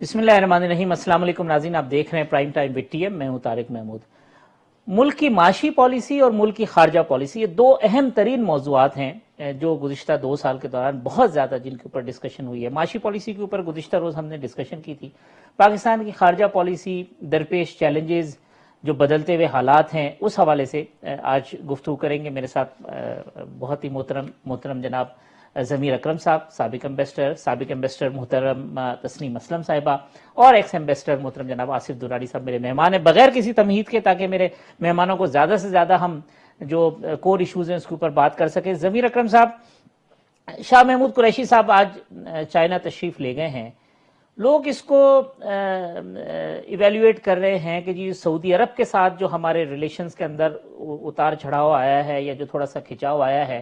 بسم اللہ الرحمن الرحیم۔ السلام علیکم ناظرین، آپ دیکھ رہے ہیں prime time with T M, میں ہوں طارق محمود۔ ملک کی معاشی پالیسی اور ملک کی خارجہ پالیسی، یہ دو اہم ترین موضوعات ہیں جو گزشتہ 2 سال کے دوران بہت زیادہ جن کے اوپر ڈسکشن ہوئی ہے۔ معاشی پالیسی کے اوپر گزشتہ روز ہم نے ڈسکشن کی تھی۔ پاکستان کی خارجہ پالیسی، درپیش چیلنجز، جو بدلتے ہوئے حالات ہیں، اس حوالے سے آج گفتگو کریں گے۔ میرے ساتھ بہت ہی محترم جناب ضمیر اکرم صاحب، سابق ایمبیسڈر محترم تسنیم اسلم صاحبہ، اور ایکس ایمبیسڈر محترم جناب آصف دراری صاحب میرے مہمان ہیں۔ بغیر کسی تمہید کے، تاکہ میرے مہمانوں کو زیادہ سے زیادہ ہم جو کور ایشوز ہیں اس کے اوپر بات کر سکیں۔ ضمیر اکرم صاحب، شاہ محمود قریشی صاحب آج چائنا تشریف لے گئے ہیں۔ لوگ اس کو ایویلیویٹ کر رہے ہیں کہ جی سعودی عرب کے ساتھ جو ہمارے ریلیشنز کے اندر اتار چڑھاؤ آیا ہے یا جو تھوڑا سا کھچاؤ آیا ہے،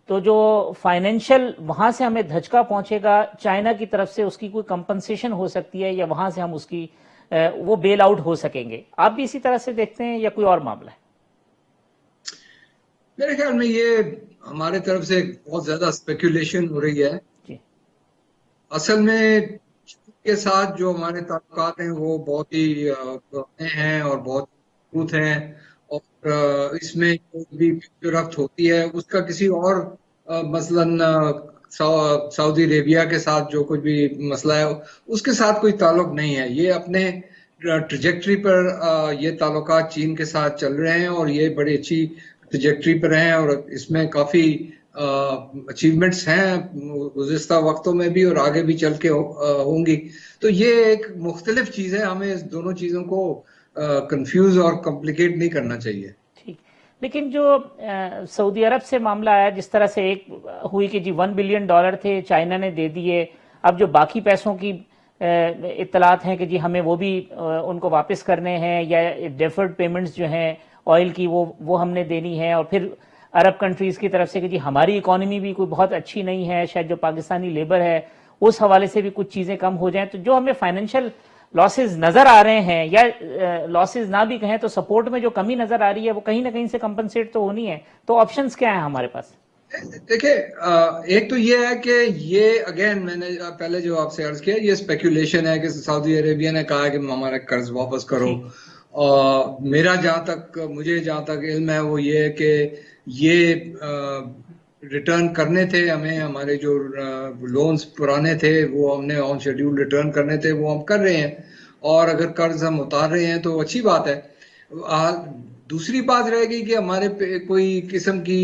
تو جو فائنینشل وہاں سے ہمیں دھچکا پہنچے گا چائنا کی طرف سے، اس کی کوئی کمپنسیشن ہو سکتی ہے یا وہاں سے ہم اس کی وہ بیل آؤٹ ہو سکیں گے۔ آپ بھی اسی طرح سے دیکھتے ہیں یا کوئی اور معاملہ ہے؟ میرے خیال میں یہ ہمارے طرف سے بہت زیادہ اسپیکولیشن ہو رہی ہے۔ جی، اصل میں کے ساتھ جو ہمارے تعلقات ہیں وہ بہت ہی پرانے ہیں اور بہت مضبوط ہیں، اور اس میں جو بھی پیشرفت ہوتی ہے اس کا کسی اور مثلاً سعودی عربیہ کے ساتھ جو کچھ بھی مسئلہ ہے اس کے ساتھ کوئی تعلق نہیں ہے۔ یہ اپنے ٹریجیکٹری پر یہ تعلقات چین کے ساتھ چل رہے ہیں اور یہ بڑی اچھی ٹریجیکٹری پر ہیں، اور اس میں کافی اچیومنٹس ہیں گزشتہ وقتوں میں بھی اور آگے بھی چل کے ہوں گی۔ تو یہ ایک مختلف چیز ہے، ہمیں اس دونوں چیزوں کو کنفیوز اور کمپلیکیٹ نہیں کرنا چاہیے۔ ٹھیک، لیکن جو سعودی عرب سے معاملہ آیا، جس طرح سے ایک ہوئی کہ جی $1 بلین تھے، چائنا نے دے دیے، اب جو باقی پیسوں کی اطلاعات ہیں کہ جی ہمیں وہ بھی ان کو واپس کرنے ہیں، یا ڈیفرڈ پیمنٹس جو ہیں آئل کی وہ ہم نے دینی ہے، اور پھر عرب کنٹریز کی طرف سے کہ جی ہماری اکانومی بھی کوئی بہت اچھی نہیں ہے، شاید جو پاکستانی لیبر ہے اس حوالے سے بھی کچھ چیزیں کم ہو جائیں، تو جو ہمیں فائنینشیل لاسز نظر آ رہے ہیں، یا لاسز نہ بھی کہیں تو سپورٹ میں جو کمی نظر آ رہی ہے وہ کہیں نہ کہیں سے کمپنسیٹ تو ہونی ہے، تو آپشنز کیا ہیں ہمارے پاس؟ دیکھیں، ایک تو یہ ہے کہ یہ اگین میں نے پہلے جو آپ سے عرض کیا، یہ اسپیکولیشن ہے کہ سعودی عربیہ نے کہا کہ ہمارا قرض واپس کرو۔ جی، میرا مجھے جہاں تک علم ہے وہ یہ ہے کہ یہ ریٹرن کرنے تھے ہمیں، ہمارے جو لونز پرانے تھے وہ ہم نے آن شیڈیول ریٹرن کرنے تھے، وہ ہم کر رہے ہیں، اور اگر قرض ہم اتار رہے ہیں تو اچھی بات ہے۔ دوسری بات رہے گی کہ ہمارے کوئی قسم کی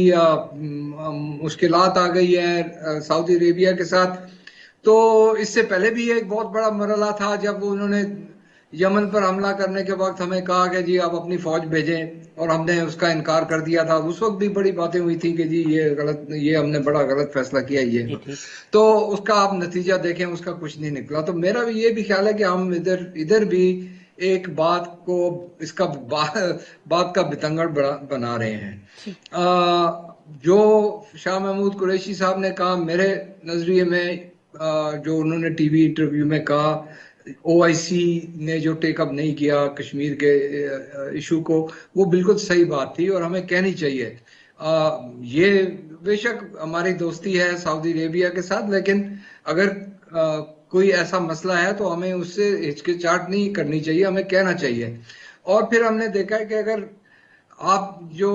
مشکلات آ گئی ہیں سعودی عربیہ کے ساتھ، تو اس سے پہلے بھی ایک بہت بڑا مرحلہ تھا جب انہوں نے یمن پر حملہ کرنے کے وقت ہمیں کہا کہ جی آپ اپنی فوج بھیجیں، اور ہم نے اس کا انکار کر دیا تھا۔ اس وقت بھی بڑی باتیں ہوئی تھی کہ جی یہ ہم نے بڑا غلط فیصلہ کیا یہ، جی ٹھیک، تو اس کا آپ نتیجہ دیکھیں، اس کا کچھ نہیں نکلا۔ تو میرا بھی یہ بھی خیال ہے کہ ہم ادھر بھی ایک بات کو اس کا بات کا بتنگڑ بنا رہے ہیں۔ ٹھیک، جو شاہ محمود قریشی صاحب نے کہا، میرے نظریے میں جو انہوں نے ٹی وی انٹرویو میں کہا، او آئی سی نے جو ٹیک اپ نہیں کیا کشمیر کے ایشو کو، وہ بالکل صحیح بات تھی اور ہمیں کہنی چاہیے۔ یہ بے شک ہماری دوستی ہے سعودی عربیہ کے ساتھ، لیکن اگر کوئی ایسا مسئلہ ہے تو ہمیں اس سے ہچکچاہٹ نہیں کرنی چاہیے، ہمیں کہنا چاہیے۔ اور پھر ہم نے دیکھا ہے کہ اگر آپ جو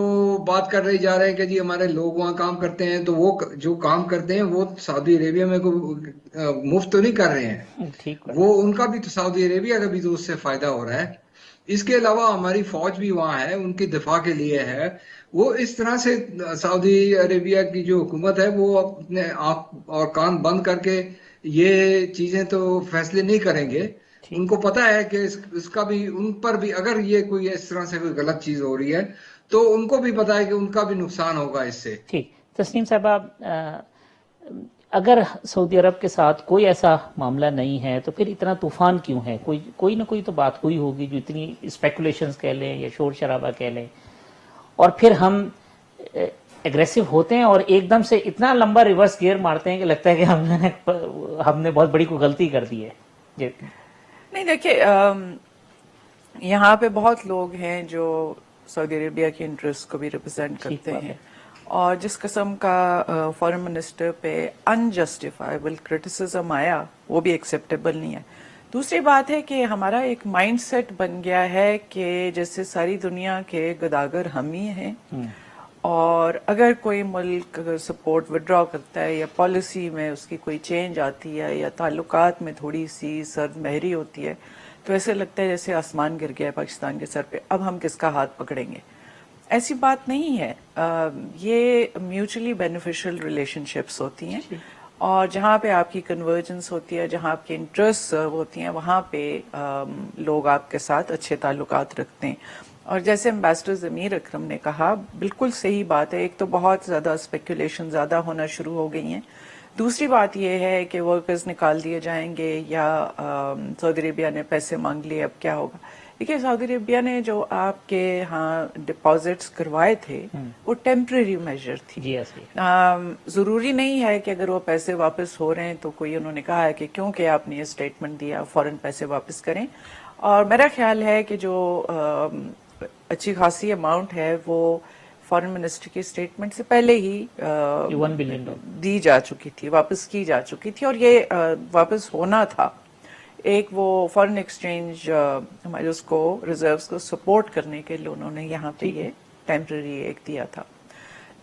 بات کر رہے جا رہے ہیں کہ جی ہمارے لوگ وہاں کام کرتے ہیں، تو وہ جو کام کرتے ہیں وہ سعودی عربیہ میں مفت تو نہیں کر رہے ہیں، ٹھیک وہ ان کا بھی تو سعودی عربیہ کا بھی تو اس سے فائدہ ہو رہا ہے۔ اس کے علاوہ ہماری فوج بھی وہاں ہے، ان کی دفاع کے لیے ہے۔ وہ اس طرح سے سعودی عربیہ کی جو حکومت ہے وہ اپنے آنکھ اور کان بند کر کے یہ چیزیں تو فیصلے نہیں کریں گے۔ ان ٹھیک کو پتا ہے کہ اس کا بھی ان پر بھی اگر یہ کوئی اس طرح سے کوئی غلط چیز ہو رہی ہے تو ان کو بھی پتا ہے کہ ان کا بھی نقصان ہوگا اس سے۔ ٹھیک، تسنیم صاحبہ، اگر سعودی عرب کے ساتھ کوئی ایسا معاملہ نہیں ہے تو پھر اتنا طوفان کیوں ہے؟ کوئی نہ کوئی تو بات ہوئی ہوگی جو اتنی اسپیکولیشنز کہہ لیں یا شور شرابہ کہہ لیں، اور پھر ہم ایگریسو ہوتے ہیں اور ایک دم سے اتنا لمبا ریورس گیئر مارتے ہیں کہ لگتا ہے کہ ہم نے بہت بڑی کوئی غلطی کر دی ہے۔ جی نہیں، دیکھیے، یہاں پہ بہت لوگ ہیں جو سعودی عربیہ کے انٹرسٹ کو بھی ریپرزینٹ ٹھیک کرتے بات ہیں، ہے، اور جس قسم کا فارن منسٹر پہ انجسٹیفائبل کرٹیسزم آیا وہ بھی ایکسیپٹیبل نہیں ہے۔ دوسری بات ہے کہ ہمارا ایک مائنڈ سیٹ بن گیا ہے کہ جیسے ساری دنیا کے گداگر ہم ہی ہیں، اور اگر کوئی ملک اگر سپورٹ وڈرا کرتا ہے یا پالیسی میں اس کی کوئی چینج آتی ہے یا تعلقات میں تھوڑی سی سرد مہری ہوتی ہے تو ایسے لگتا ہے جیسے آسمان گر گیا ہے پاکستان کے سر پہ، اب ہم کس کا ہاتھ پکڑیں گے. ایسی بات نہیں ہے. یہ میوچلی بینیفیشل ریلیشن شپس ہوتی ہیں، اور جہاں پہ آپ کی کنورجنس ہوتی ہے، جہاں آپ کے انٹرسٹ ہوتی ہیں، وہاں پہ لوگ آپ کے ساتھ اچھے تعلقات رکھتے ہیں. اور جیسے امبیسڈر ضمیر اکرم نے کہا، بالکل صحیح بات ہے. ایک تو بہت زیادہ اسپیکولیشن زیادہ ہونا شروع ہو گئی ہیں. دوسری بات یہ ہے کہ ورکرز نکال دیے جائیں گے یا سعودی عربیہ نے پیسے مانگ لیے، اب کیا ہوگا. دیکھیے سعودی عربیہ نے جو آپ کے ہاں ڈپازٹس کروائے تھے وہ ٹیمپرری میجر تھی. جی ایسے ضروری نہیں ہے کہ اگر وہ پیسے واپس ہو رہے ہیں تو کوئی انہوں نے کہا ہے کہ کیونکہ آپ نے یہ اسٹیٹمنٹ دیا فوراً پیسے واپس کریں. اور میرا خیال ہے کہ جو اچھی خاصی اماؤنٹ ہے وہ فارن منسٹر کی اسٹیٹمنٹ سے پہلے ہی $1 بلین دی جا چکی تھی، واپس کی جا چکی تھی، اور یہ واپس ہونا تھا. ایک وہ فارن ایکسچینج ہمارے اس کو ریزروز کو سپورٹ کرنے کے لیے انہوں نے یہاں پہ یہ ٹیمپرری ایک دیا تھا.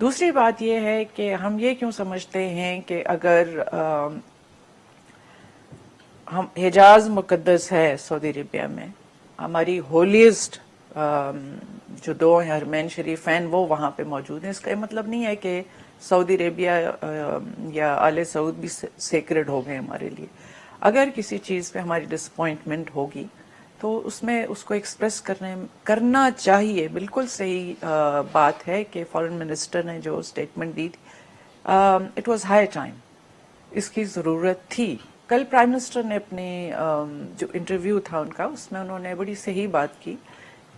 دوسری بات یہ ہے کہ ہم یہ کیوں سمجھتے ہیں کہ اگر ہم حجاز مقدس ہے سعودی عربیہ میں، ہماری ہولیسٹ جو دو حرمین شریفین وہ وہاں پہ موجود ہیں، اس کا یہ مطلب نہیں ہے کہ سعودی عربیہ یا آل سعود بھی سیکرڈ ہو گئے ہمارے لیے. اگر کسی چیز پہ ہماری ڈس اپوائنٹمنٹ ہوگی تو اس میں اس کو ایکسپریس کرنا چاہیے. بالکل صحیح بات ہے کہ فارن منسٹر نے جو اسٹیٹمنٹ دی تھی، اٹ واز ہائی ٹائم، اس کی ضرورت تھی. کل پرائم منسٹر نے اپنے جو انٹرویو تھا ان کا، اس میں انہوں نے بڑی صحیح بات کی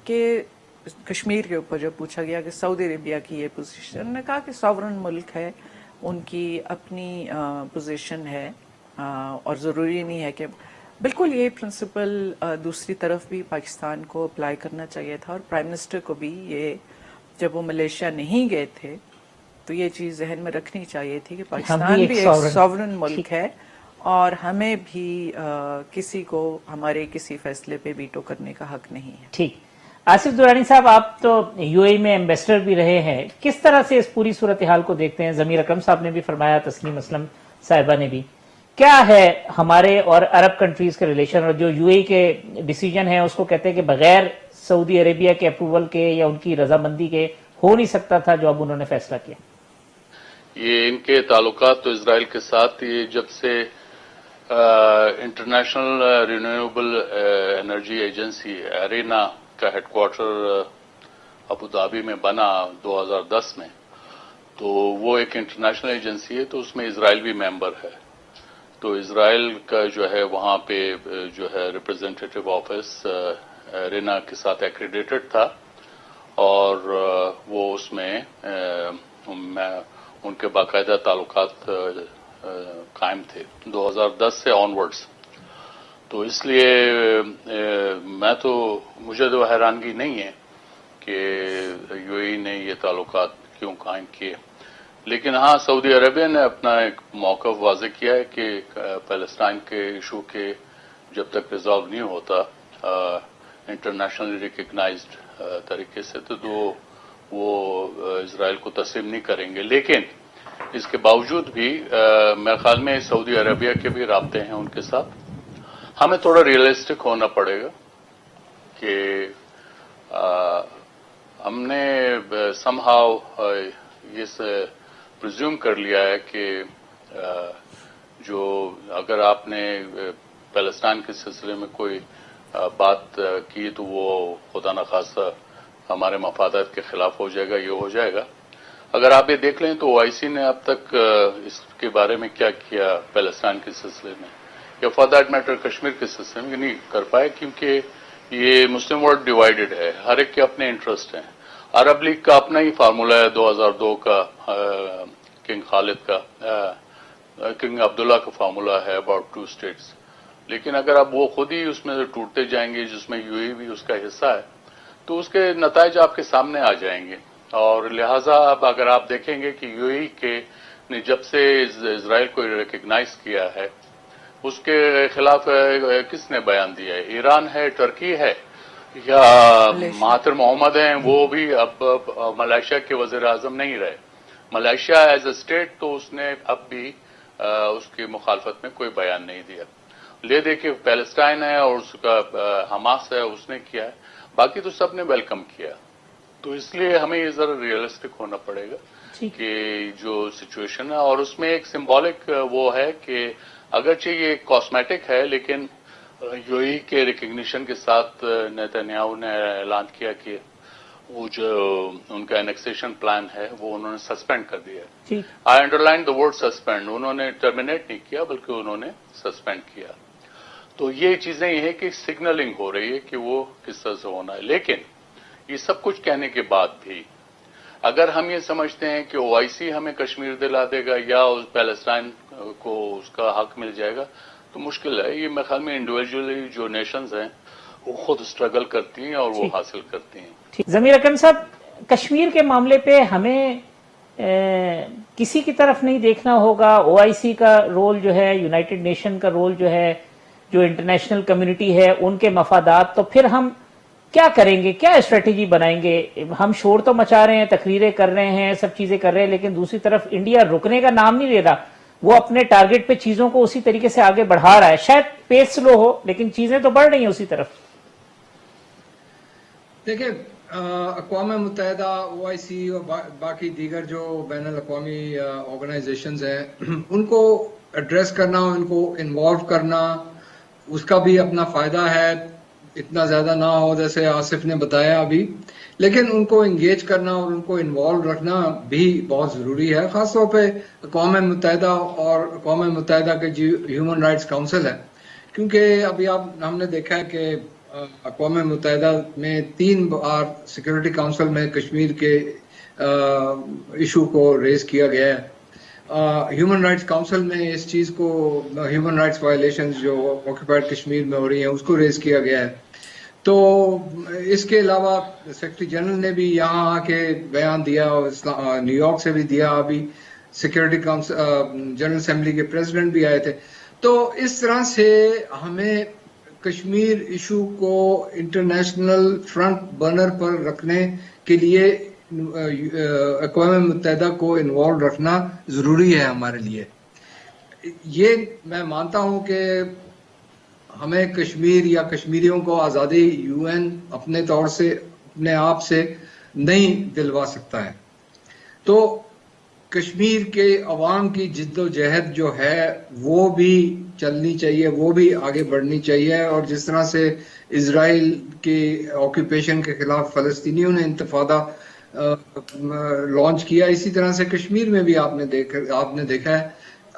کہ کشمیر کے اوپر جب پوچھا گیا کہ سعودی عربیہ کی یہ پوزیشن، انہوں نے کہا کہ ساورن ملک ہے، ان کی اپنی پوزیشن ہے، اور ضروری نہیں ہے کہ بالکل یہ پرنسپل دوسری طرف بھی پاکستان کو اپلائی کرنا چاہیے تھا. اور پرائم منسٹر کو بھی یہ جب وہ ملیشیا نہیں گئے تھے تو یہ چیز ذہن میں رکھنی چاہیے تھی کہ پاکستان بھی ایک ساورن ملک ہے اور ہمیں بھی کسی کو ہمارے کسی فیصلے پہ ویٹو کرنے کا حق نہیں ہے. ٹھیک. آصف درانی صاحب، آپ تو یو اے میں ایمبیسڈر بھی رہے ہیں، کس طرح سے اس پوری صورتحال کو دیکھتے ہیں؟ ضمیر اکرم صاحب نے بھی فرمایا، تسنیم اسلم صاحبہ نے بھی. کیا ہے ہمارے اور عرب کنٹریز کے ریلیشن، اور جو یو اے کے ڈیسیجن ہے اس کو کہتے ہیں کہ بغیر سعودی عربیہ کے اپروول کے یا ان کی رضامندی کے ہو نہیں سکتا تھا جو اب انہوں نے فیصلہ کیا؟ یہ ان کے تعلقات تو اسرائیل کے ساتھ یہ جب سے international renewable energy agency IRENA کا ہیڈ کوارٹر ابو دھابی میں بنا 2010 میں، تو وہ ایک انٹرنیشنل ایجنسی ہے، تو اس میں اسرائیل بھی ممبر ہے. تو اسرائیل کا جو ہے وہاں پہ جو ہے ریپرزینٹیٹو آفس ارینا کے ساتھ ایکریڈیٹڈ تھا، اور وہ اس میں ان کے باقاعدہ تعلقات قائم تھے 2010 سے آنورڈز. تو اس لیے مجھے تو حیرانگی نہیں ہے کہ یو اے نے یہ تعلقات کیوں قائم کیے. لیکن ہاں، سعودی عربیہ نے اپنا ایک موقف واضح کیا ہے کہ فلسطین کے ایشو کے جب تک ریزالو نہیں ہوتا انٹرنیشنلی ریکگنائزڈ طریقے سے تو وہ اسرائیل کو تسلیم نہیں کریں گے. لیکن اس کے باوجود بھی میرے خیال میں سعودی عربیہ کے بھی رابطے ہیں ان کے ساتھ. ہمیں تھوڑا ریئلسٹک ہونا پڑے گا کہ ہم نے سم ہاؤ یہ پرزیوم کر لیا ہے کہ جو اگر آپ نے فلسطین کے سلسلے میں کوئی بات کی تو وہ خدا نخواستہ ہمارے مفادات کے خلاف ہو جائے گا، یہ ہو جائے گا. اگر آپ یہ دیکھ لیں تو او آئی سی نے اب تک اس کے بارے میں کیا کیا فلسطین کے سلسلے میں، یا فار دیٹ میٹر کشمیر کے سلسلے میں نہیں کر پائے، کیونکہ یہ مسلم ورلڈ ڈیوائیڈڈ ہے، ہر ایک کے اپنے انٹرسٹ ہیں. عرب لیگ کا اپنا ہی فارمولہ ہے 2002 کا، کنگ خالد کا، کنگ عبداللہ کا فارمولہ ہے اباؤٹ 2 states. لیکن اگر اب وہ خود ہی اس میں ٹوٹتے جائیں گے، جس میں یو اے بھی اس کا حصہ ہے، تو اس کے نتائج آپ کے سامنے آ جائیں گے. اور لہذا اب اگر آپ دیکھیں گے کہ یو اے نے جب سے اسرائیل کو ریکگنائز کیا ہے، اس کے خلاف کس نے بیان دیا ہے؟ ایران ہے، ٹرکی ہے، یا مہاتر محمد ہیں، وہ بھی اب ملائیشیا کے وزیر اعظم نہیں رہے. ملائیشیا ایز اے اسٹیٹ تو اس نے اب بھی اس کی مخالفت میں کوئی بیان نہیں دیا. لے دیکھیے پیلسٹائن ہے اور اس کا حماس ہے، اس نے کیا ہے، باقی تو سب نے ویلکم کیا. تو اس لیے ہمیں یہ ذرا ریئلسٹک ہونا پڑے گا کہ جو سچویشن ہے، اور اس میں ایک سمبولک وہ ہے کہ اگرچہ یہ کاسمیٹک ہے لیکن یو ای کے ریکگنیشن کے ساتھ نیتنیاہو نے اعلان کیا کہ وہ جو ان کا انیکسیشن پلان ہے وہ انہوں نے سسپینڈ کر دیا ہے. I underline the word suspend. انہوں نے ٹرمینیٹ نہیں کیا بلکہ انہوں نے سسپینڈ کیا. تو یہ چیزیں یہ ہے کہ سگنلنگ ہو رہی ہے کہ وہ کس طرح سے ہونا ہے. لیکن یہ سب کچھ کہنے کے بعد بھی اگر ہم یہ سمجھتے ہیں کہ او آئی سی ہمیں کشمیر دلا دے گا یا اس پیلسٹائن کو اس کا حق مل جائے گا تو مشکل ہے. یہ میرے خیال میں انڈیویجولی جو نیشنز ہیں وہ خود اسٹرگل کرتی ہیں اور وہ حاصل کرتی ہیں. ضمیر اکرم صاحب، کشمیر کے معاملے پہ ہمیں کسی کی طرف نہیں دیکھنا ہوگا. او آئی سی کا رول جو ہے، یونائٹڈ نیشن کا رول جو ہے، جو انٹرنیشنل کمیونٹی ہے ان کے مفادات، تو پھر ہم کیا کریں گے؟ کیا اسٹریٹجی بنائیں گے؟ ہم شور تو مچا رہے ہیں، تقریریں کر رہے ہیں، سب چیزیں کر رہے ہیں، لیکن دوسری طرف انڈیا رکنے کا نام نہیں لے رہا. وہ اپنے ٹارگٹ پہ چیزوں کو اسی طریقے سے آگے بڑھا رہا ہے. شاید پیس سلو ہو لیکن چیزیں تو بڑھ رہی ہیں اسی طرف. دیکھیں، اقوام متحدہ، او آئی سی اور باقی دیگر جو بین الاقوامی آرگنائزیشنز ہیں ان کو ایڈریس کرنا، ان کو انوالو کرنا، اس کا بھی اپنا فائدہ ہے. اتنا زیادہ نہ ہو جیسے آصف نے بتایا ابھی، لیکن ان کو انگیج کرنا اور ان کو انوالو رکھنا بھی بہت ضروری ہے. خاص طور پہ اقوام متحدہ اور اقوام متحدہ کے جو ہیومن رائٹس کاؤنسل ہے، کیونکہ ابھی ہم نے دیکھا ہے کہ اقوام متحدہ میں 3 بار سیکورٹی کاؤنسل میں کشمیر کے ایشو کو ریز کیا گیا ہے. ہیومن رائٹس کاؤنسل میں اس چیز کو، ہیومن رائٹس وائلیشنز جو آکوپائڈ کشمیر میں ہو رہی ہیں اس کو ریز کیا گیا ہے. تو اس کے علاوہ سیکرٹری جنرل نے بھی یہاں آ کے بیان دیا، اور نیو یارک سے بھی دیا. ابھی سیکورٹی کاؤنسل جنرل اسمبلی کے پریزیڈنٹ بھی آئے تھے. تو اس طرح سے ہمیں کشمیر ایشو کو انٹرنیشنل فرنٹ برنر پر رکھنے کے لیے اقوام متحدہ کو انوالو رکھنا ضروری ہے ہمارے لیے. یہ میں مانتا ہوں کہ ہمیں کشمیر یا کشمیریوں کو آزادی یو این اپنے طور سے، اپنے آپ سے نہیں دلوا سکتا ہے. تو کشمیر کے عوام کی جد و جہد جو ہے وہ بھی چلنی چاہیے، وہ بھی آگے بڑھنی چاہیے. اور جس طرح سے اسرائیل کی آکوپیشن کے خلاف فلسطینیوں نے انتفاضہ لانچ کیا، اسی طرح سے کشمیر میں بھی آپ نے دیکھا ہے.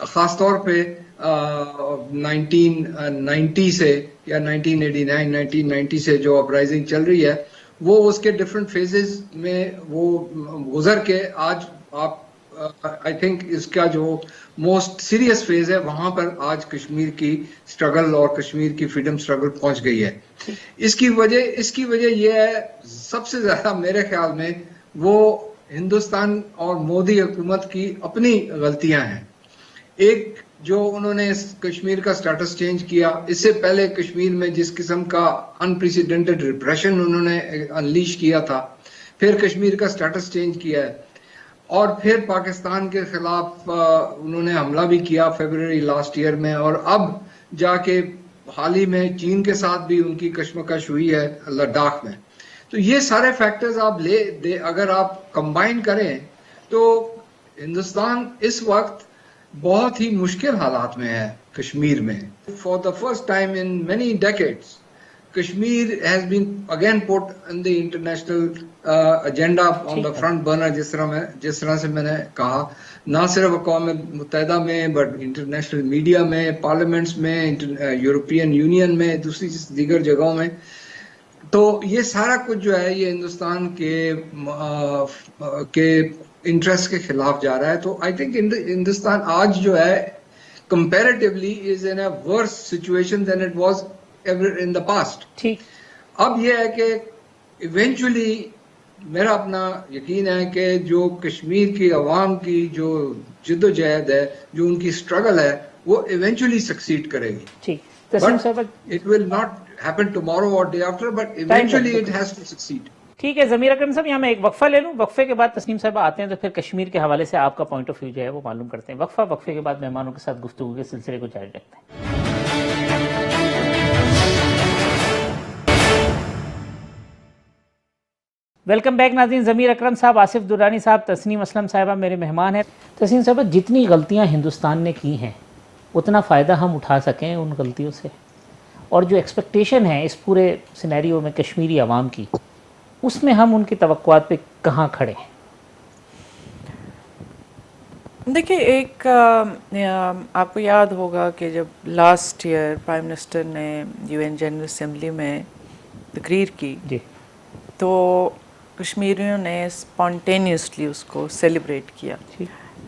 خاص طور پہ 1990 سے یا 1989 سے جو اپرائزنگ چل رہی ہے، وہ اس کے ڈفرنٹ فیزز میں وہ گزر کے آج آپ آئی تھنک اس کا جو موسٹ سیریس فیز ہے وہاں پر آج کشمیر کی سٹرگل اور کشمیر کی فریڈم سٹرگل پہنچ گئی ہے. اس کی وجہ یہ ہے سب سے زیادہ میرے خیال میں، وہ ہندوستان اور مودی حکومت کی اپنی غلطیاں ہیں. ایک جو انہوں نے کشمیر کا سٹیٹس چینج کیا، اس سے پہلے کشمیر میں جس قسم کا انپریسیڈنٹڈ ریپریشن انہوں نے انلیش کیا تھا، پھر کشمیر کا سٹیٹس چینج کیا ہے، اور پھر پاکستان کے خلاف انہوں نے حملہ بھی کیا فیبروری لاسٹ ایئر میں، اور اب جا کے حال ہی میں چین کے ساتھ بھی ان کی کشمکش ہوئی ہے لداخ میں. تو یہ سارے فیکٹرز آپ اگر آپ کمبائن کریں تو ہندوستان اس وقت بہت ہی مشکل حالات میں ہے کشمیر میں. For the first time in many decades Kashmir has been again put in the international agenda on the front burner. جس طرح سے میں نے کہا، نہ صرف اقوام متحدہ میں بٹ انٹرنیشنل میڈیا میں، پارلیمنٹس میں، یورپین یونین میں، دوسری دیگر جگہوں میں. تو یہ سارا کچھ جو ہے یہ ہندوستان کے انٹرسٹ کے خلاف جا رہا ہے. تو آئی تھنک ہندوستان آج جو ہے comparatively is in a worse situation than it was ever in the past. اب یہ ہے کہ ایونچولی میرا اپنا یقین ہے کہ جو کشمیر کی عوام کی جو جد و جہد ہے، جو ان کی سٹرگل ہے، وہ ایونچولی سکسیڈ کرے گی. ٹھیک تسنیم But صاحب it will not happen tomorrow or day after, but eventually it has to succeed. ٹھیک ہے ضمیر اکرم صاحب یہاں میں ایک وقفہ لے لوں, وقفے کے بعد تسنیم صاحب آتے ہیں تو پھر کشمیر کے حوالے سے آپ کا پوائنٹ آف ویو جو ہے وہ معلوم کرتے ہیں. وقفے کے بعد مہمانوں کے ساتھ گفتگو کے سلسلے کو جاری رکھتے ہیں. ویلکم بیک ناظرین. ضمیر اکرم صاحب, آصف درانی صاحب, تسنیم اسلم صاحبہ میرے مہمان ہیں. تسنیم صاحبہ, جتنی غلطیاں ہندوستان نے کی ہیں اتنا فائدہ ہم اٹھا سکیں ان غلطیوں سے, اور جو ایکسپیکٹیشن ہے اس پورے سینیریو میں کشمیری عوام کی, اس میں ہم ان کی توقعات پہ کہاں کھڑے ہیں؟ دیکھیے, ایک آپ کو یاد ہوگا کہ جب لاسٹ ایئر پرائم منسٹر نے یو این جنرل اسمبلی میں تقریر کی جی, تو کشمیریوں نے اسپونٹینیسلی اس کو سیلیبریٹ کیا.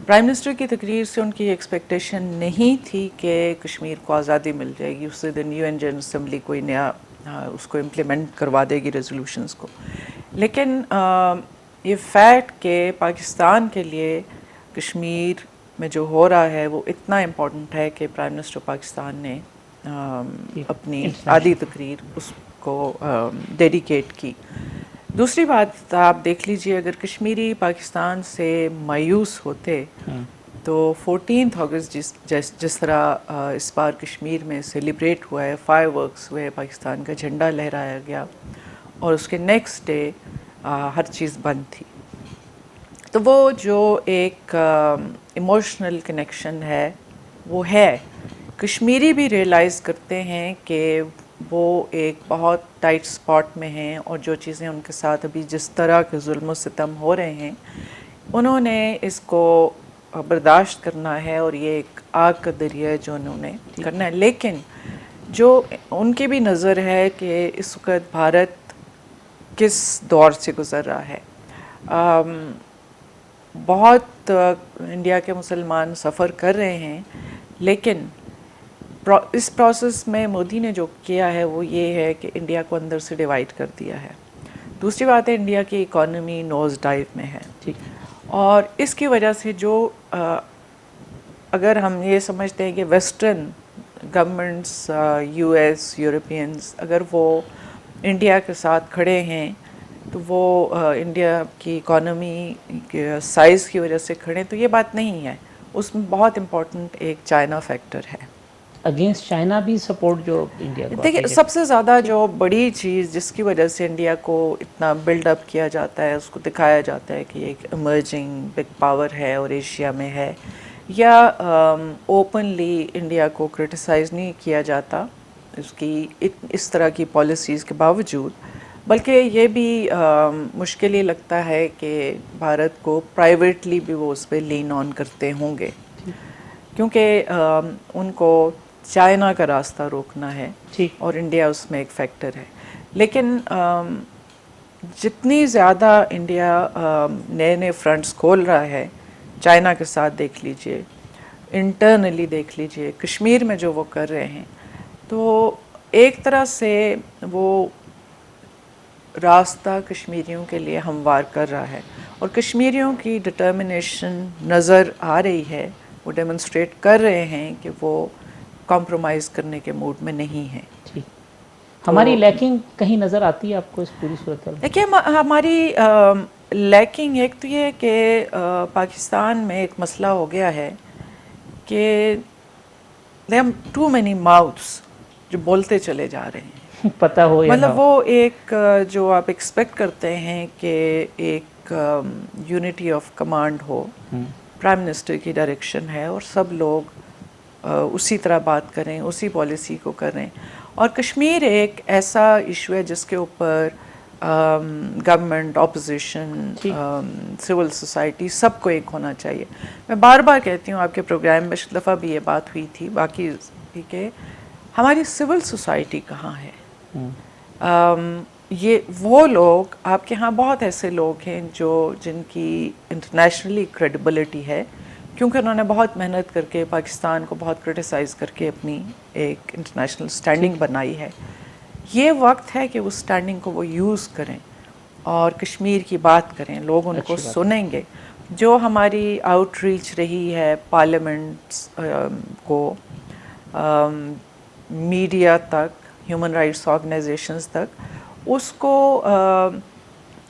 پرائم منسٹر کی تقریر سے ان کی ایکسپیکٹیشن نہیں تھی کہ کشمیر کو آزادی مل جائے گی, اسی دن یو این جنرل اسمبلی کوئی نیا اس کو امپلیمنٹ کروا دے گی ریزولوشنز کو. لیکن یہ فیکٹ کہ پاکستان کے لیے کشمیر میں جو ہو رہا ہے وہ اتنا امپورٹنٹ ہے کہ پرائم منسٹر پاکستان نے اپنی آدھی تقریر اس کو ڈیڈیکیٹ کی. دوسری بات آپ دیکھ لیجئے, اگر کشمیری پاکستان سے مایوس ہوتے تو 14 اگست جس طرح اس بار کشمیر میں سیلیبریٹ ہوا ہے, فائر ورکس ہوئے, پاکستان کا جھنڈا لہرایا گیا, اور اس کے نیکسٹ ڈے ہر چیز بند تھی, تو وہ جو ایک ایموشنل کنیکشن ہے وہ ہے. کشمیری بھی ریئلائز کرتے ہیں کہ وہ ایک بہت ٹائٹ سپاٹ میں ہیں, اور جو چیزیں ان کے ساتھ ابھی جس طرح کے ظلم و ستم ہو رہے ہیں انہوں نے اس کو برداشت کرنا ہے, اور یہ ایک آگ کا دریا ہے جو انہوں نے کرنا ہے. لیکن جو ان کی بھی نظر ہے کہ اس وقت بھارت کس دور سے گزر رہا ہے. بہت انڈیا کے مسلمان سفر کر رہے ہیں, لیکن اس پروسیس میں مودی نے جو کیا ہے وہ یہ ہے کہ انڈیا کو اندر سے ڈیوائیڈ کر دیا ہے. دوسری بات ہے, انڈیا کی اکانومی نوز ڈائیو میں ہے, اور اس کی وجہ سے جو اگر ہم یہ سمجھتے ہیں کہ western governments, U S, Europeans, اگر وہ انڈیا کے ساتھ کھڑے ہیں تو وہ انڈیا کی اکانومی کے سائز کی وجہ سے کھڑے, تو یہ بات نہیں ہے. اس میں بہت امپورٹنٹ ایک چائنا فیکٹر ہے. اگینسٹ چائنا بھی سپورٹ جو انڈیا کو, دیکھیے, سب سے زیادہ جو بڑی چیز جس کی وجہ سے انڈیا کو اتنا بلڈ اپ کیا جاتا ہے, اس کو دکھایا جاتا ہے کہ ایک ایمرجنگ بگ پاور ہے اور ایشیا میں ہے, یا اوپنلی انڈیا کو کرٹیسائز نہیں کیا جاتا اس کی اس طرح کی پالیسیز کے باوجود, بلکہ یہ بھی مشکل ہی لگتا ہے کہ بھارت کو پرائیویٹلی بھی وہ اس پہ لین آن کرتے ہوں گے, کیونکہ ان کو چائنا کا راستہ روکنا ہے, اور انڈیا اس میں ایک فیکٹر ہے. لیکن جتنی زیادہ انڈیا نئے نئے فرنٹس کھول رہا ہے, چائنا کے ساتھ دیکھ لیجئے, انٹرنلی دیکھ لیجئے, کشمیر میں جو وہ کر رہے ہیں, تو ایک طرح سے وہ راستہ کشمیریوں کے لیے ہموار کر رہا ہے, اور کشمیریوں کی ڈٹرمنیشن نظر آ رہی ہے. وہ ڈیمونسٹریٹ کر رہے ہیں کہ وہ کمپرومائز کرنے کے موڈ میں نہیں ہیں. ہماری لیکنگ کہیں نظر آتی ہے آپ کو اس پوری صورتحال میں؟ دیکھیے, ہماری لیکنگ ایک تو یہ ہے کہ پاکستان میں ایک مسئلہ ہو گیا ہے کہ there are too many mouths جو بولتے چلے جا رہے ہیں. پتہ ہو یا مطلب وہ ایک جو آپ ایکسپیکٹ کرتے ہیں کہ ایک unity of command who, prime minister کی ڈائریکشن ہے اور سب لوگ اسی طرح بات کریں, اسی پالیسی کو کریں. اور کشمیر ایک ایسا ایشو ہے جس کے اوپر گورنمنٹ, اپوزیشن, سول سوسائٹی سب کو ایک ہونا چاہیے. میں بار بار کہتی ہوں, آپ کے پروگرام میں پچھلی دفعہ بھی یہ بات ہوئی تھی, باقی بھی, کہ ہماری سول سوسائٹی کہاں ہے. یہ وہ لوگ, آپ کے ہاں بہت ایسے لوگ ہیں جن کی انٹرنیشنلی کریڈیبلٹی ہے, کیونکہ انہوں نے بہت محنت کر کے پاکستان کو بہت کرٹیسائز کر کے اپنی ایک انٹرنیشنل سٹینڈنگ بنائی ہے. یہ وقت ہے کہ اس سٹینڈنگ کو وہ یوز کریں اور کشمیر کی بات کریں, لوگ ان کو سنیں گے. جو ہماری آؤٹ ریچ رہی ہے پارلیمنٹس کو, میڈیا تک، ہیومن رائٹس آرگنائزیشنز تک، اس کو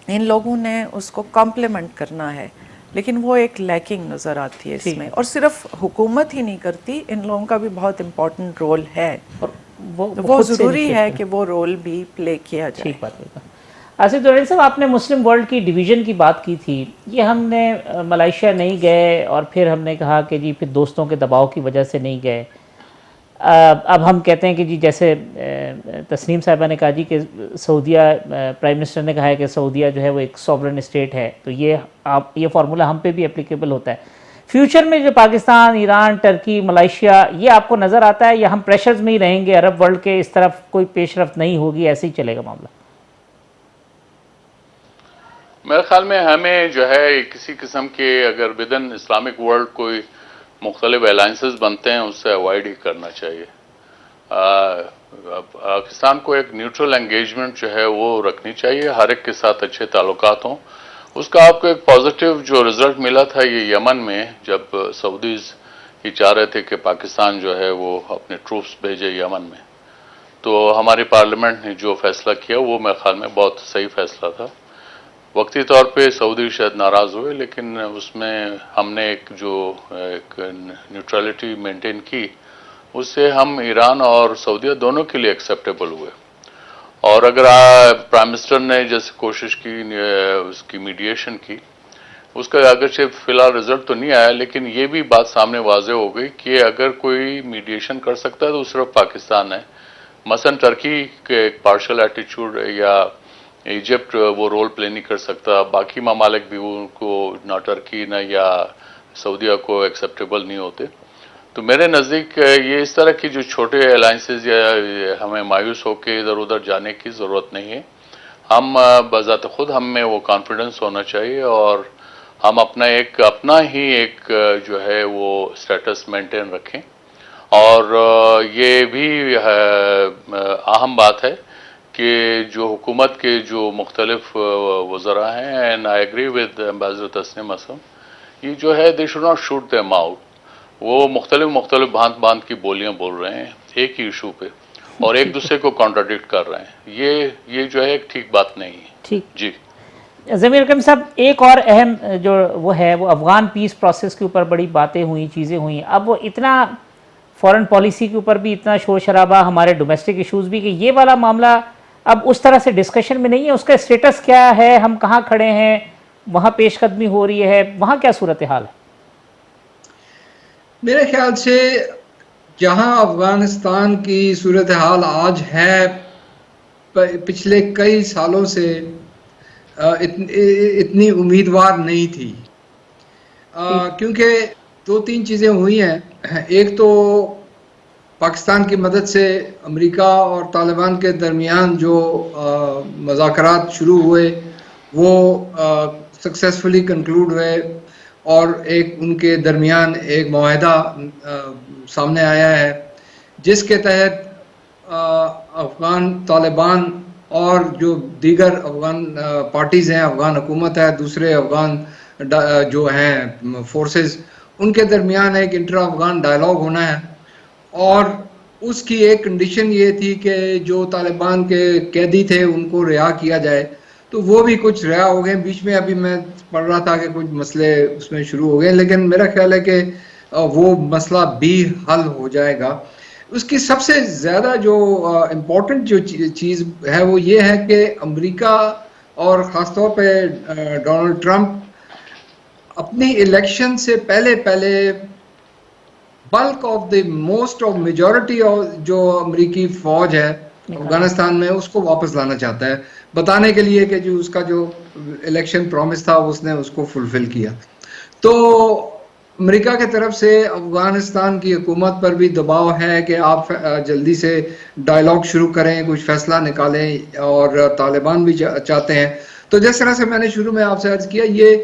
ان لوگوں نے اس کو کمپلیمنٹ کرنا ہے، لیکن وہ ایک لیکنگ نظر آتی ہے اس میں. اور صرف حکومت ہی نہیں کرتی، ان لوگوں کا بھی بہت امپورٹنٹ رول ہے، اور وہ ضروری ہے کہ وہ رول بھی پلے کیا جائے. ٹھیک بات ہے. آصف درانی صاحب، آپ نے مسلم ورلڈ کی ڈویژن کی بات کی تھی. یہ ہم نے ملائیشیا نہیں گئے اور پھر ہم نے کہا کہ جی پھر دوستوں کے دباؤ کی وجہ سے نہیں گئے. اب ہم کہتے ہیں کہ جی جیسے تسنیم صاحبہ نے کہا جی کہ سعودیہ، پرائم منسٹر نے کہا ہے کہ سعودیہ جو ہے وہ ایک سوورن اسٹیٹ ہے، تو یہ فارمولہ ہم پہ بھی اپلیکیبل ہوتا ہے. فیوچر میں جو پاکستان، ایران، ٹرکی، ملائیشیا، یہ آپ کو نظر آتا ہے یا ہم پریشرز میں ہی رہیں گے، عرب ورلڈ کے اس طرف کوئی پیش رفت نہیں ہوگی، ایسے ہی چلے گا معاملہ؟ میرے خیال میں ہمیں جو ہے کسی قسم کے اگر ودن اسلامک ورلڈ کوئی مختلف الائنسز بنتے ہیں، اس سے اوائڈ ہی کرنا چاہیے. پاکستان کو ایک نیوٹرل انگیجمنٹ جو ہے وہ رکھنی چاہیے، ہر ایک کے ساتھ اچھے تعلقات ہوں. اس کا آپ کو ایک پازیٹیو جو رزلٹ ملا تھا یہ یمن میں، جب سعودیز یہ چاہ رہے تھے کہ پاکستان جو ہے وہ اپنے ٹروپس بھیجے یمن میں، تو ہماری پارلیمنٹ نے جو فیصلہ کیا وہ میرے خیال میں بہت صحیح فیصلہ تھا. وقتی طور پہ سعودی شاید ناراض ہوئے، لیکن اس میں ہم نے ایک نیوٹرلٹی مینٹین کی، اس سے ہم ایران اور سعودیہ دونوں کے لیے ایکسیپٹیبل ہوئے. اور اگر پرائم منسٹر نے جیسے کوشش کی اس کی میڈیشن کی، اس کا اگرچہ فی الحال رزلٹ تو نہیں آیا، لیکن یہ بھی بات سامنے واضح ہو گئی کہ اگر کوئی میڈیشن کر سکتا ہے تو صرف پاکستان ہے. مثلا ٹرکی کے ایک پارشل ایٹیچیوڈ یا ایجپٹ وہ رول پلے نہیں کر سکتا، باقی ممالک بھی ان کو نہ ٹرکی نہ یا سعودیہ کو ایکسیپٹیبل نہیں ہوتے. تو میرے نزدیک یہ اس طرح کی جو چھوٹے الائنسز یا ہمیں مایوس ہو کے ادھر ادھر جانے کی ضرورت نہیں ہے. ہم بذات خود ہم میں وہ کانفیڈنس ہونا چاہیے اور ہم اپنا ہی ایک جو ہے وہ سٹیٹس مینٹین رکھیں. اور یہ بھی اہم بات ہے کہ جو حکومت کے جو مختلف وزراء ہیں، and I agree with ambassador Tasneem Aslam, یہ جو ہے they should not shoot them out. وہ مختلف بھانت کی بولیاں بول رہے ہیں ایک ہی ایشو پہ اور ایک دوسرے کو کانٹراڈکٹ کر رہے ہیں. یہ جو ہے ایک ٹھیک بات نہیں ہے. ٹھیک جی ضمیر اکرم صاحب، ایک اور اہم جو وہ ہے وہ افغان پیس پروسیس کے اوپر بڑی باتیں ہوئیں، چیزیں ہوئیں. اب وہ اتنا فورن پالیسی کے اوپر بھی اتنا شور شرابہ، ہمارے ڈومیسٹک ایشوز بھی، کہ یہ والا معاملہ اب اس طرح سے ڈسکشن میں نہیں ہے. اس کا اسٹیٹس کیا ہے، ہم کہاں کھڑے ہیں، وہاں پیش قدمی ہو رہی ہے، وہاں کیا صورتحال ہے؟ میرے خیال سے جہاں افغانستان کی صورتحال آج ہے، پچھلے کئی سالوں سے اتنی امیدوار نہیں تھی، کیونکہ دو تین چیزیں ہوئی ہیں. ایک تو پاکستان کی مدد سے امریکہ اور طالبان کے درمیان جو مذاکرات شروع ہوئے وہ سکسیسفلی کنکلوڈ ہوئے اور ایک ان کے درمیان ایک معاہدہ سامنے آیا ہے جس کے تحت افغان طالبان اور جو دیگر افغان پارٹیز ہیں، افغان حکومت ہے، دوسرے افغان جو ہیں فورسز، ان کے درمیان ایک انٹرا افغان ڈائلاگ ہونا ہے. اور اس کی ایک کنڈیشن یہ تھی کہ جو طالبان کے قیدی تھے ان کو رہا کیا جائے. تو وہ بھی کچھ رہا ہو گئے. بیچ میں ابھی میں پڑھ رہا تھا کہ کچھ مسئلے اس میں شروع ہو گئے، لیکن میرا خیال ہے کہ وہ مسئلہ بھی حل ہو جائے گا. اس کی سب سے زیادہ جو امپورٹنٹ جو چیز ہے وہ یہ ہے کہ امریکہ اور خاص طور پہ ڈونلڈ ٹرمپ اپنی الیکشن سے پہلے bulk of the most of majority جو امریکی فوج ہے افغانستان میں اس کو واپس لانا چاہتا ہے، بتانے کے لیے کہ جو اس کا جو الیکشن پرومس تھا اس نے اس کو فلفل کیا. تو امریکہ کی طرف سے افغانستان کی حکومت پر بھی دباؤ ہے کہ آپ جلدی سے ڈائلاگ شروع کریں، کچھ فیصلہ نکالیں، اور طالبان بھی چاہتے ہیں. تو جس طرح سے میں نے شروع میں آپ سے عرض کیا، یہ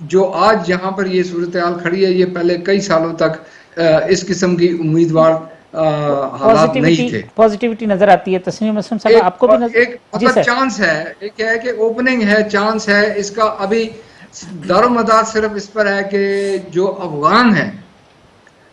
جو آج یہاں پر یہ صورتحال کھڑی ہے، یہ پہلے کئی سالوں تک اس قسم کی امیدوار حالات نہیں تھے. پازیٹیوٹی نظر آتی ہے. تسنیم اسلم صاحب آپ کو بھی نظر؟ ایک مطلب چانس ہے، ایک ہے کہ اوپننگ ہے، چانس ہے. اس کا ابھی دار و مدار صرف اس پر ہے کہ جو افغان ہیں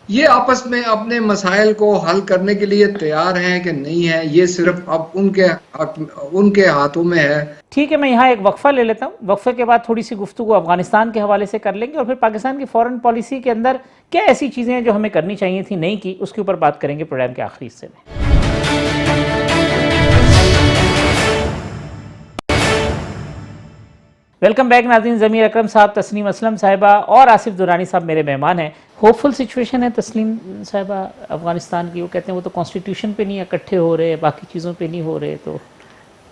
یہ آپس میں اپنے مسائل کو حل کرنے کے لیے تیار ہیں کہ نہیں ہیں، یہ صرف اب ان کے ہاتھوں میں ہے۔ ٹھیک ہے، میں یہاں ایک وقفہ لے لیتا ہوں، وقفے کے بعد تھوڑی سی گفتگو افغانستان کے حوالے سے کر لیں گے، اور پھر پاکستان کی فورن پالیسی کے اندر کیا ایسی چیزیں ہیں جو ہمیں کرنی چاہیے تھی نہیں کی، اس کے اوپر بات کریں گے پروگرام کے آخری حصے میں۔ ویلکم بیک ناظرین، ضمیر اکرم صاحب، تسنیم اسلم صاحبہ اور آصف درانی صاحب میرے مہمان ہیں۔ ہوپ فل سچویشن ہے تسنیم صاحبہ افغانستان کی؟ وہ کہتے ہیں وہ تو کانسٹیٹیوشن پہ نہیں اکٹھے ہو رہے، باقی چیزوں پہ نہیں ہو رہے، تو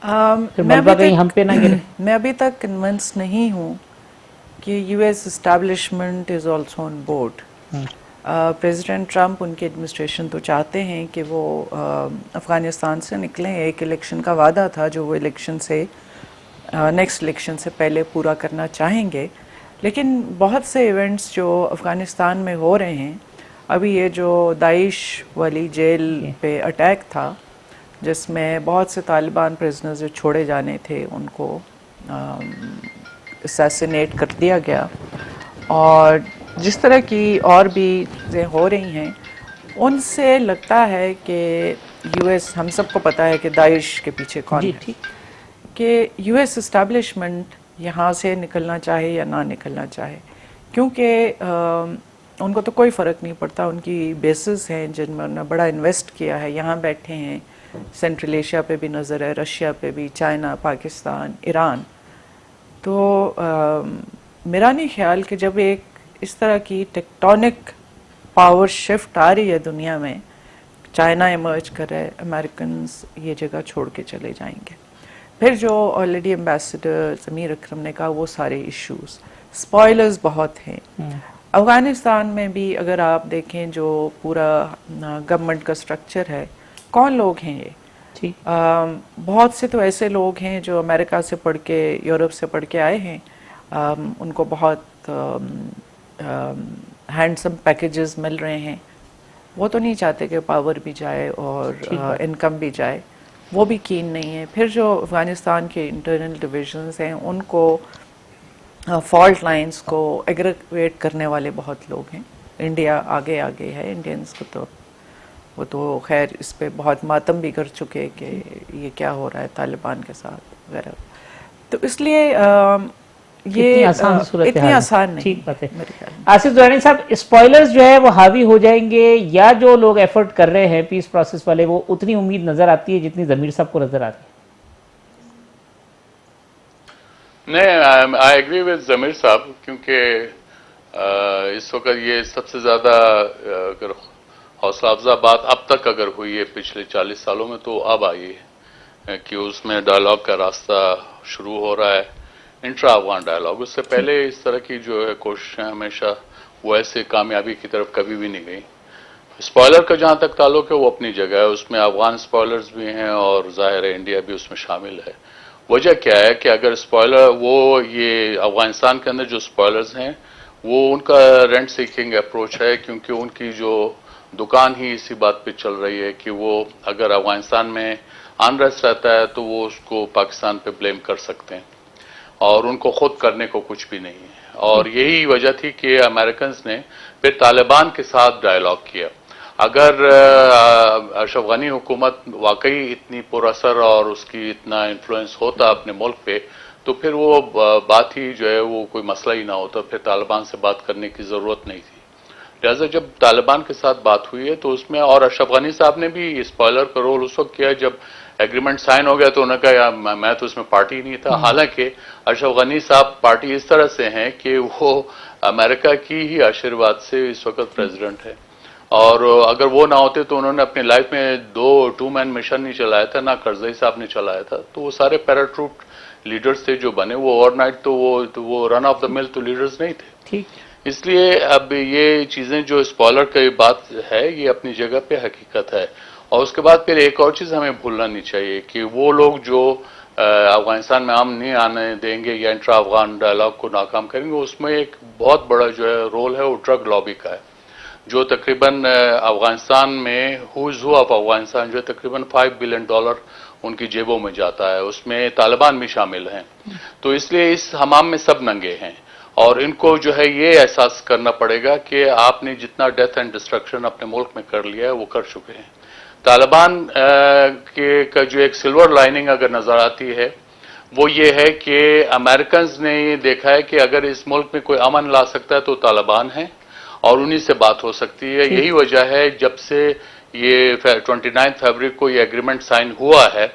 پھر ملبہ کہیں ہم پہ نہ گرے۔ میں ابھی تک کنونس نہیں ہوں کہ U S establishment is also on board. President Trump, ان کی ایڈمنسٹریشن تو چاہتے ہیں کہ وہ افغانستان سے نکلیں، ایک الیکشن کا وعدہ تھا جو وہ الیکشن سے نیکسٹ الیکشن سے پہلے پورا کرنا چاہیں گے، لیکن بہت سے ایونٹس جو افغانستان میں ہو رہے ہیں، ابھی یہ جو داعش والی جیل پہ اٹیک تھا جس میں بہت سے طالبان پریزنرز جو چھوڑے جانے تھے ان کو اسیسینیٹ کر دیا گیا، اور جس طرح کی اور بھی چیزیں ہو رہی ہیں، ان سے لگتا ہے کہ یو ایس، ہم سب کو پتہ ہے کہ داعش کے پیچھے کون جی ہے، ٹھیک، کہ یو ایس اسٹیبلشمنٹ یہاں سے نکلنا چاہے یا نہ نکلنا چاہے، کیونکہ ان کو تو کوئی فرق نہیں پڑتا، ان کی بیسز ہیں جن میں انہوں نے بڑا انویسٹ کیا ہے، یہاں بیٹھے ہیں، سینٹرل ایشیا پہ بھی نظر ہے، رشیا پہ بھی، چائنا، پاکستان، ایران۔ تو میرا نہیں خیال کہ جب ایک اس طرح کی ٹیکٹونک پاور شفٹ آ رہی ہے دنیا میں، چائنا ایمرج کر رہا ہے، امریکنز یہ جگہ چھوڑ کے چلے جائیں گے۔ پھر جو آلریڈی ایمبیسڈر ضمیر اکرم نے کہا، وہ سارے ایشوز، اسپوائلرز بہت ہیں۔ افغانستان میں بھی اگر آپ دیکھیں جو پورا گورنمنٹ کا سٹرکچر ہے، کون لوگ ہیں یہ؟ ٹھیک، بہت سے تو ایسے لوگ ہیں جو امریکہ سے پڑھ کے، یورپ سے پڑھ کے آئے ہیں، ان کو بہت ہینڈسم پیکیجز مل رہے ہیں، وہ تو نہیں چاہتے کہ پاور بھی جائے اور انکم بھی جائے، وہ بھی کین نہیں ہے۔ پھر جو افغانستان کے انٹرنل ڈویژنز ہیں، ان کو فالٹ لائنز کو ایگریویٹ کرنے والے بہت لوگ ہیں۔ انڈیا آگے ہے، انڈینز کو تو وہ تو خیر اس پہ بہت ماتم بھی کر چکے کہ یہ کیا ہو رہا ہے طالبان کے ساتھ وغیرہ، تو اس لیے یہ اتنی آسان نہیں۔ ٹھیک بات ہے۔ آصف درانی صاحب، اسپوائلرز جو ہے وہ حاوی ہو جائیں گے، یا جو لوگ ایفرٹ کر رہے ہیں پیس پروسیس والے، وہ اتنی امید نظر آتی ہے جتنی ضمیر صاحب کو نظر آتی ہے؟ نہیں، آئی ایگری ود ضمیر صاحب، کیونکہ اس وقت یہ سب سے زیادہ اگر حوصلہ افزا بات اب تک اگر ہوئی ہے پچھلے 40 سالوں میں، تو اب آئی ہے کہ اس میں ڈائلاگ کا راستہ شروع ہو رہا ہے، انٹرا افغان ڈائلاگ۔ اس سے پہلے اس طرح کی جو ہے کوششیں ہمیشہ وہ ایسے کامیابی کی طرف کبھی بھی نہیں گئی۔ اسپوائلر کا جہاں تک تعلق ہے وہ اپنی جگہ ہے، اس میں افغان اسپوائلرز بھی ہیں اور ظاہر ہے انڈیا بھی اس میں شامل ہے۔ وجہ کیا ہے کہ اگر اسپوائلر، وہ یہ افغانستان کے اندر جو اسپوائلرز ہیں وہ ان کا رینٹ سیکنگ اپروچ ہے، کیونکہ ان کی جو دکان ہی اسی بات پہ چل رہی ہے کہ وہ اگر افغانستان میں انریسٹ رہتا ہے تو وہ اس کو پاکستان پہ بلیم کر سکتے ہیں، اور ان کو خود کرنے کو کچھ بھی نہیں ہے۔ اور یہی وجہ تھی کہ امریکنز نے پھر طالبان کے ساتھ ڈائلاگ کیا۔ اگر اشرف غنی حکومت واقعی اتنی پر اثر اور اس کی اتنا انفلوئنس ہوتا اپنے ملک پہ، تو پھر وہ بات ہی جو ہے وہ کوئی مسئلہ ہی نہ ہوتا، پھر طالبان سے بات کرنے کی ضرورت نہیں تھی۔ لہٰذا جب طالبان کے ساتھ بات ہوئی ہے تو اس میں، اور اشرف غنی صاحب نے بھی اسپوائلر کا رول اس وقت کیا جب ایگریمنٹ سائن ہو گیا، تو انہوں نے کہا میں تو اس میں پارٹی نہیں تھا۔ حالانکہ اشرف غنی صاحب پارٹی اس طرح سے ہیں کہ وہ امریکہ کی ہی آشیرواد سے اس وقت پریزیڈنٹ ہے، اور اگر وہ نہ ہوتے تو انہوں نے اپنی لائف میں 2 مین مشن نہیں چلایا تھا، نہ کرزئی صاحب نے چلایا تھا۔ تو وہ سارے پیراٹروپ لیڈرز تھے جو بنے، وہ اوور نائٹ تو وہ رن آف دا مل تو لیڈرز نہیں تھے۔ ٹھیک، اس لیے اب یہ چیزیں جو اسپوائلر کی بات ہے یہ اپنی جگہ پہ حقیقت ہے۔ اور اس کے بعد پھر ایک اور چیز ہمیں بھولنا نہیں چاہیے کہ وہ لوگ جو افغانستان میں ہم نہیں آنے دیں گے یا انٹرا افغان ڈائلاگ کو ناکام کریں گے، اس میں ایک بہت بڑا جو ہے رول ہے وہ ڈرگ لابی کا ہے، جو تقریباً افغانستان میں ہوز ہو آف افغانستان جو تقریباً $5 بلین ان کی جیبوں میں جاتا ہے، اس میں طالبان بھی شامل ہیں۔ تو اس لیے اس حمام میں سب ننگے ہیں، اور ان کو جو ہے یہ احساس کرنا پڑے گا کہ آپ نے جتنا ڈیتھ اینڈ ڈسٹرکشن اپنے ملک میں کر لیا ہے وہ کر چکے ہیں. طالبان کا جو ایک سلور لائننگ اگر نظر آتی ہے وہ یہ ہے کہ امریکنز نے یہ دیکھا ہے کہ اگر اس ملک میں کوئی امن لا سکتا ہے تو طالبان ہیں اور انہی سے بات ہو سکتی ہے. یہی وجہ ہے جب سے یہ 29 فروری کو یہ ایگریمنٹ سائن ہوا ہے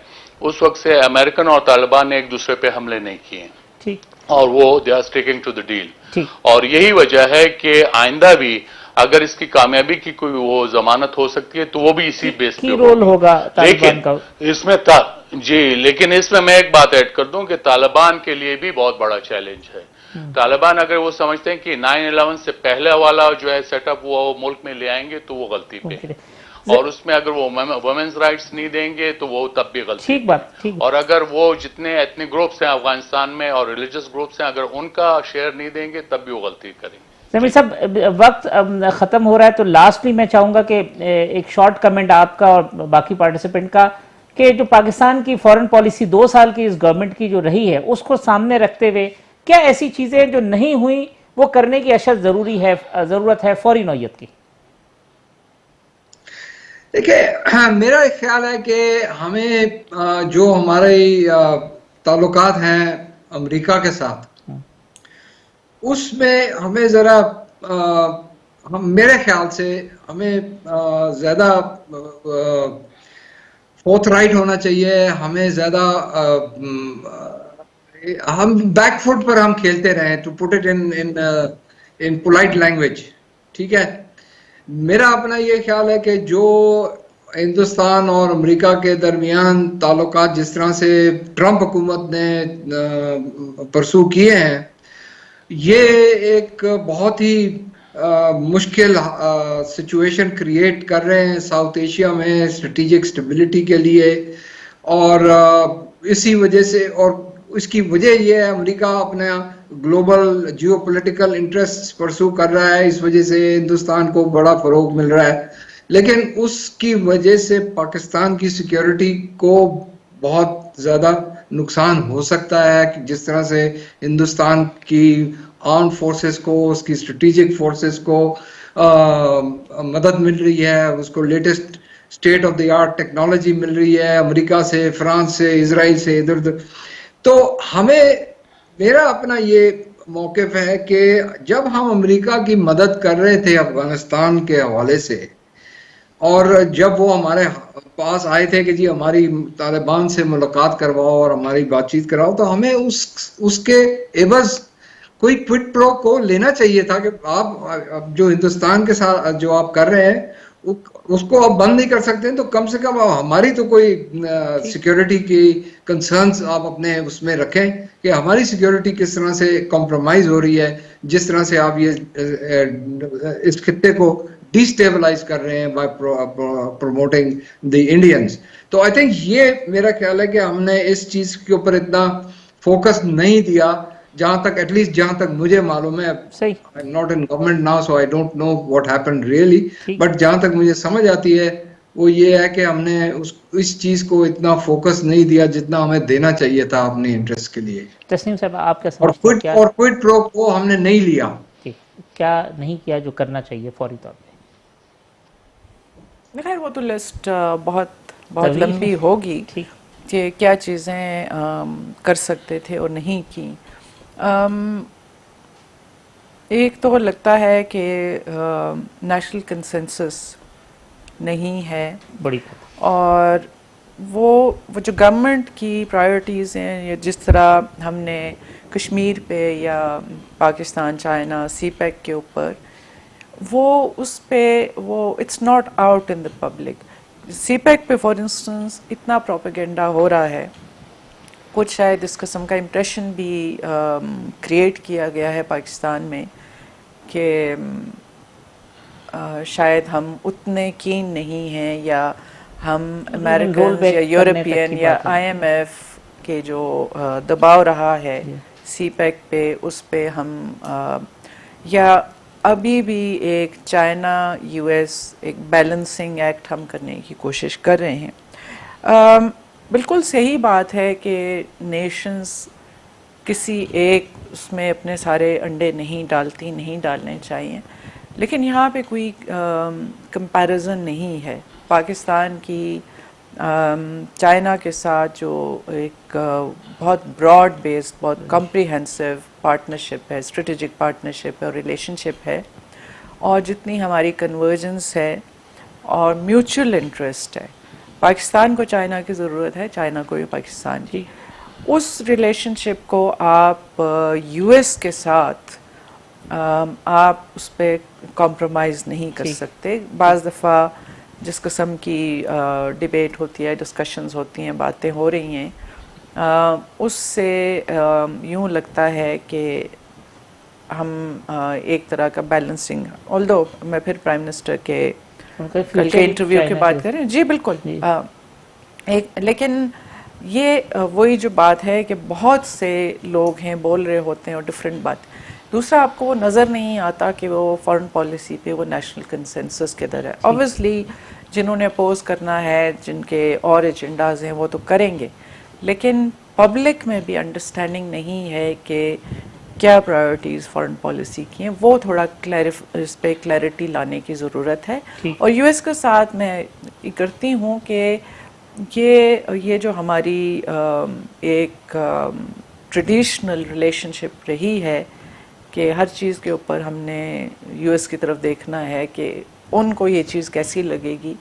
اس وقت سے امریکن اور طالبان نے ایک دوسرے پہ حملے نہیں کیے ٹھیک اور وہ they are sticking to the deal. ٹھیک اور یہی وجہ ہے کہ آئندہ بھی اگر اس کی کامیابی کی کوئی وہ ضمانت ہو سکتی ہے تو وہ بھی اسی بیس پہ کی رول ہوگا طالبان لیکن کا. اس میں لیکن اس میں ایک بات ایڈ کر دوں کہ طالبان کے لیے بھی بہت بڑا چیلنج ہے. طالبان اگر وہ سمجھتے ہیں کہ 9/11 سے پہلے والا جو ہے سیٹ اپ وہ ملک میں لے آئیں گے تو وہ غلطی پہ ہے. اور اس میں اگر وہ وومنز رائٹس نہیں دیں گے تو وہ تب بھی غلطی ٹھیک بات ٹھیک. اور اگر وہ جتنے ایتھنک گروپس ہیں افغانستان میں اور ریلیجس گروپس ہیں اگر ان کا شیئر نہیں دیں گے تب بھی وہ غلطی کریں گے. زمیر صاحب وقت ختم ہو رہا ہے تو لاسٹلی میں چاہوں گا کہ ایک شارٹ کمنٹ آپ کا اور باقی پارٹیسپینٹ کا کہ جو پاکستان کی فورن پالیسی 2 سال کی اس گورنمنٹ کی جو رہی ہے اس کو سامنے رکھتے ہوئے کیا ایسی چیزیں جو نہیں ہوئی وہ کرنے کی اشد ضرورت ہے فوری نوعیت کی؟ دیکھیں میرا ایک خیال ہے کہ ہمیں جو ہمارے تعلقات ہیں امریکہ کے ساتھ اس میں ہمیں ذرا میرے خیال سے ہمیں زیادہ فورتھ رائٹ ہونا چاہیے. ہمیں زیادہ ہم بیک فٹ پر ہم کھیلتے رہے to put it in polite language. ٹھیک ہے میرا اپنا یہ خیال ہے کہ جو ہندوستان اور امریکہ کے درمیان تعلقات جس طرح سے ٹرمپ حکومت نے پرسو کیے ہیں یہ ایک بہت ہی مشکل سچویشن کریٹ کر رہے ہیں ساؤتھ ایشیا میں اسٹریٹجک اسٹیبلٹی کے لیے. اور اسی وجہ سے اور اس کی وجہ یہ ہے امریکہ اپنا گلوبل جیو پولیٹیکل انٹرسٹ پرسو کر رہا ہے. اس وجہ سے ہندوستان کو بڑا فروغ مل رہا ہے لیکن اس کی وجہ سے پاکستان کی سیکیورٹی کو بہت زیادہ نقصان ہو سکتا ہے کہ جس طرح سے ہندوستان کی آرم فورسز کو اس کی اسٹریٹجک فورسز کو مدد مل رہی ہے, اس کو latest state of the art technology مل رہی ہے امریکہ سے, فرانس سے, اسرائیل سے, ادھر ادھر. تو ہمیں میرا اپنا یہ موقف ہے کہ جب ہم امریکہ کی مدد کر رہے تھے افغانستان کے حوالے سے اور جب وہ ہمارے پاس آئے تھے کہ جی ہماری طالبان سے ملاقات کرواؤ اور ہماری بات چیت کراؤ تو ہمیں اس کے عوض کوئی کوئٹ پرو کو لینا چاہیے تھا کہ آپ جو ہندوستان کے ساتھ جو آپ کر رہے ہیں اس کو آپ بند نہیں کر سکتے ہیں تو کم سے کم ہماری تو کوئی سیکیورٹی کی کنسرنز آپ اپنے اس میں رکھیں کہ ہماری سیکیورٹی کس طرح سے کمپرومائز ہو رہی ہے جس طرح سے آپ یہ اس خطے کو ڈی اسٹیبلائز کر رہے ہیں بائی پروموٹنگ دی انڈینز. تو آئی تھنک یہ میرا خیال ہے کہ ہم نے اس چیز کے اوپر اتنا فوکس نہیں دیا جہاں تک ایٹ لیسٹ جہاں تک مجھے معلوم ہے. I'm not in government now so I don't know what happened really but جہاں تک مجھے سمجھ آتی ہے وہ یہ ہے کہ ہم نے اس چیز کو اتنا فوکس نہیں دیا جتنا ہمیں دینا چاہیے تھا اپنے انٹرسٹ کے لیے. تسنیم صاحب آپ کا سمجھتے ہیں اور کوئٹ پرو کو ہم نے نہیں لیا. کیا نہیں کیا جو کرنا چاہیے فوری طور پہ؟ خیر وہ تو لسٹ بہت لمبی ہوگی کہ کیا چیزیں کر سکتے تھے اور نہیں کی. ایک تو لگتا ہے کہ نیشنل کنسنسس نہیں ہے بڑی اور وہ جو گورنمنٹ کی پرائیورٹیز ہیں یا جس طرح ہم نے کشمیر پہ یا پاکستان چائنا سی پیک کے اوپر وہ اس پہ وہ it's not out in the public. CPEC پہ فار انسٹنس اتنا پروپیگنڈا ہو رہا ہے, کچھ شاید اس قسم کا امپریشن بھی کریٹ کیا گیا ہے پاکستان میں کہ شاید ہم اتنے کین نہیں ہیں یا ہم امریکن یا یورپین یا آئی ایم ایف کے جو دباؤ رہا ہے سی پیک پہ اس پہ ہم یا ابھی بھی ایک چائنا یو ایس ایک بیلنسنگ ایکٹ ہم کرنے کی کوشش کر رہے ہیں. بالکل صحیح بات ہے کہ نیشنز کسی ایک اس میں اپنے سارے انڈے نہیں ڈالنے چاہیے، لیکن یہاں پہ کوئی کمپیریزن نہیں ہے پاکستان کی چائنا کے ساتھ جو ایک بہت براڈ بیسڈ بہت کمپریہنسو پارٹنرشپ ہے، اسٹریٹجک پارٹنرشپ ہے اور ریلیشن شپ ہے، اور جتنی ہماری کنورجنس ہے اور میوچل انٹرسٹ ہے، پاکستان کو چائنا کی ضرورت ہے، چائنا کو بھی پاکستان کی، اس ریلیشن شپ کو آپ یو ایس کے ساتھ آپ اس پہ کمپرومائز نہیں کر سکتے۔ بعض دفعہ جس قسم کی ڈیبیٹ ہوتی ہے، ڈسکشنز ہوتی ہیں، باتیں ہو رہی ہیں، اس سے یوں لگتا ہے کہ ہم ایک طرح کا بیلنسنگ، آلدو میں پھر پرائم منسٹر کے کل کے انٹرویو کی بات کریں، جی بالکل، لیکن یہ وہی جو بات ہے کہ بہت سے لوگ ہیں بول رہے ہوتے ہیں اور ڈفرینٹ بات۔ دوسرا، آپ کو وہ نظر نہیں آتا کہ وہ فارن پالیسی پہ وہ نیشنل کنسنسس کے در ہے۔ اوبویسلی جنہوں نے اپوز کرنا ہے، جن کے اور ایجنڈاز ہیں، وہ تو کریں گے، لیکن پبلک میں بھی انڈرسٹینڈنگ نہیں ہے کہ کیا پرائیورٹیز فارن پالیسی کی ہیں، وہ تھوڑا اس پہ کلیئرٹی لانے کی ضرورت ہے۔ اور یو ایس کے ساتھ میں یہ کرتی ہوں کہ یہ جو ہماری ایک ٹریڈیشنل ریلیشن شپ رہی ہے کہ ہر چیز کے اوپر ہم نے یو ایس کی طرف دیکھنا ہے کہ ان کو یہ چیز کیسی لگے گی،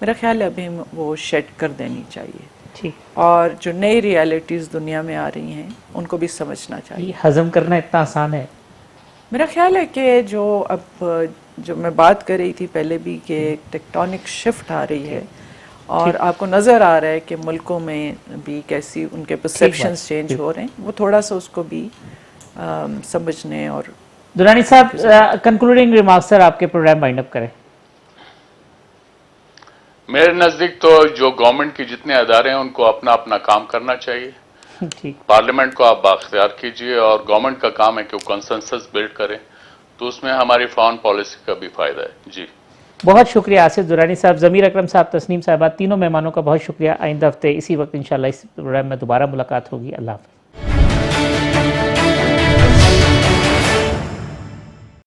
میرا خیال ہے ابھی وہ شیڈ کر دینی چاہیے، اور جو نئی ریالٹیز دنیا میں آ رہی ہیں ان کو بھی سمجھنا چاہیے۔ ہضم کرنا اتنا آسان ہے؟ میرا خیال ہے کہ جو میں بات کر رہی تھی پہلے بھی کہ ایک ٹیکٹونک شفٹ آ رہی ہے، اور آپ کو نظر آ رہا ہے کہ ملکوں میں بھی کیسی ان کے پرسیپشنز چینج ہو رہے ہیں، وہ تھوڑا سا اس کو بھی سمجھنے۔ اور درانی صاحب، کنکلوڈنگ ریمارکس سر، آپ کے پروگرام وائنڈ اپ کریں۔ میرے نزدیک تو جو گورنمنٹ کی جتنے ادارے ہیں ان کو اپنا اپنا کام کرنا چاہیے۔ پارلیمنٹ کو آپ بااختیار کیجئے، اور گورنمنٹ کا کام ہے کہ وہ کنسنسس بلڈ کرے، تو اس میں ہماری فارن پالیسی کا بھی فائدہ ہے۔ جی بہت شکریہ آصف درانی صاحب، ضمیر اکرم صاحب، تسنیم صاحبہ، تینوں مہمانوں کا بہت شکریہ۔ آئندہ ہفتے اسی وقت انشاءاللہ اس پروگرام میں دوبارہ ملاقات ہوگی۔ اللہ حافظ۔